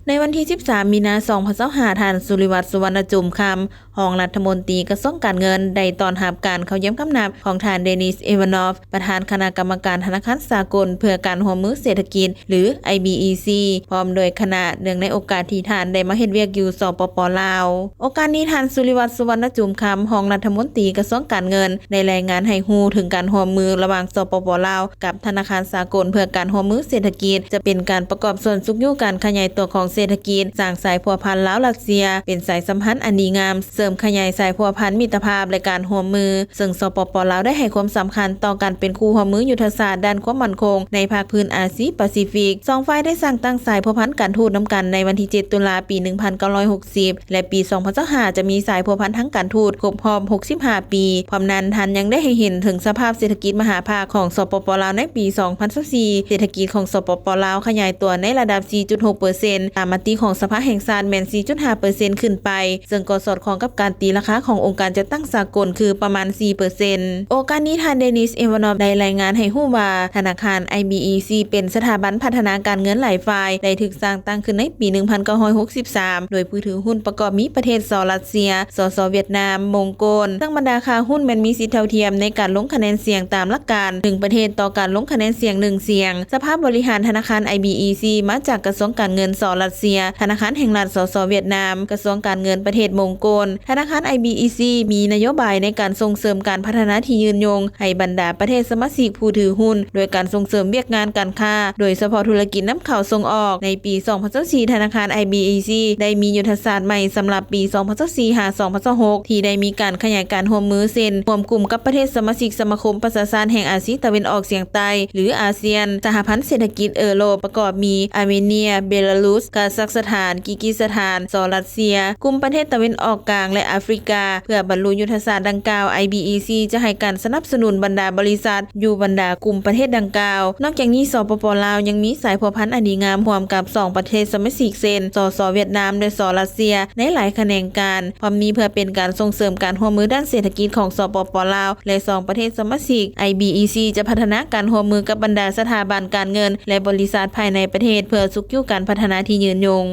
ในวันที่ 13 มีนาคม 2025 ท่านสุริวัฒน์ สุวรรณจุมคำรองรัฐมนตรีกระทรวงการเงินได้ต้อนรับการเข้าเยี่ยมคำนับของท่านเดนิส เอวานอฟ ประธานคณะกรรมการธนาคารสากลเพื่อการร่วมมือเศรษฐกิจหรือ IBEC พร้อมโดยคณะเนื่องในโอกาสที่ท่านได้มาเฮ็ดเวียกอยู่สปป.ลาวโอกาสนี้ท่านสุริวัฒน์ สุวรรณจุมคำรองรัฐมนตรีกระทรวงการเงินได้รายงานให้ฮู้ถึงการร่วมมือระหว่างสปป.ลาวกับธนาคารสากลเพื่อการร่วมมือเศรษฐกิจจะเป็นการประกอบส่วนสุขอยู่การขยายตัวของเศรษฐกิจสร้างสายพัวพันลาวรัสเซียเป็นสายสัมพันธ์อันดีงามเสริมขยายสายพัวพันมิตรภาพและการร่วมมือซึ่งสปป.ลาวได้ให้ความสำคัญต่อการเป็นคู่ร่วมมือยุทธศาสตร์ด้านความมั่นคงในภาคพื้นอาเซียแปซิฟิกสองฝ่ายได้สร้างตั้งสายพัวพันการทูตนำกันในวันที่ 7 ตุลาปี 1960 และปี 2025 จะมีสายพัวพันทั้งการทูตครบรอบ 65 ปีพร้อมนั้นท่านยังได้ให้เห็นถึงสภาพเศรษฐกิจมหาภาคของสปป.ลาวในปี 2024 เศรษฐกิจของสปป.ลาวขยายตัวในระดับ 4.6% ตามมติของสภาแห่งชาติแม่น 4.5% ขึ้นไปซึ่งก็สอดคล้องกับการตีราคาขององค์การจัดตั้งสากลคือประมาณ 4% โอกาสนี้ท่านเดนิส เอวานอฟได้รายงานให้ฮู้ว่าธนาคาร IBEC เป็นสถาบันพัฒนาการเงินหลายฝ่ายได้ถูกสร้างตั้งขึ้นในปี 1963 โดยผู้ถือหุ้นประกอบมีประเทศรัสเซียสเวียดนามมองโกลทั้งบรรดาค่าหุ้นแม้นมีสิทธิเท่าเทียมในการลงคะแนนเสียงตามหลักการ1ประเทศต่อการลงคะแนนเสียง1เสียงสภาพบริหารธนาคาร IBEC มาจากกระทรวงการเงินรัสเซียธนาคารแห่งรัฐเวียดนามกระทรวงการเงินประเทศมองโกลธนาคาร IBEC มีนโยบายในการส่งเสริมการพัฒนาที่ยืนยงให้บรรดาประเทศสมาชิกผู้ถือหุ้นโดยการส่งเสริมเวียกงานการค้าโดยเฉพาะธุรกิจนำเข้าส่งออกในปี 2024 ธนาคาร IBEC ได้มียุทธศาสตร์ใหม่สำหรับปี 2024-2026 ที่ได้มีการขยายการร่วมมือเช่นร่วมกลุ่มกับประเทศสมาชิกสมาคมประชาชาติแห่งอาเซียนตะวันออกเฉียงใต้หรืออาเซียนสหพันธ์เศรษฐกิจโลกประกอบมีอาร์เมเนียเบลารุสกาซัคสถานกิร์กิสถานรัสเซียกลุ่มประเทศตะวันออกกลางและแอฟริกาเพื่อบรรลุยุทธศาสตร์ดังกล่าว IBEC จะให้การสนับสนุนบรรดาบริษัทอยู่บรรดากลุ่มประเทศดังกล่าวนอกจากนี้สปป.ลาวยังมีสายพัวพันอันดีงามร่วมกับ2ประเทศสมาชิกเช่นเวียดนามและรัสเซียในหลายแขนงการพร้อมนี้เพื่อเป็นการส่งเสริมการร่วมมือด้านเศรษฐกิจของสปป.ลาวและ2ประเทศสมาชิก IBEC จะพัฒนาการร่วมมือกับบรรดาสถาบันการเงินและบริษัทภายในประเทศเพื่อสุขอยู่การพัฒนาที่ยืนยง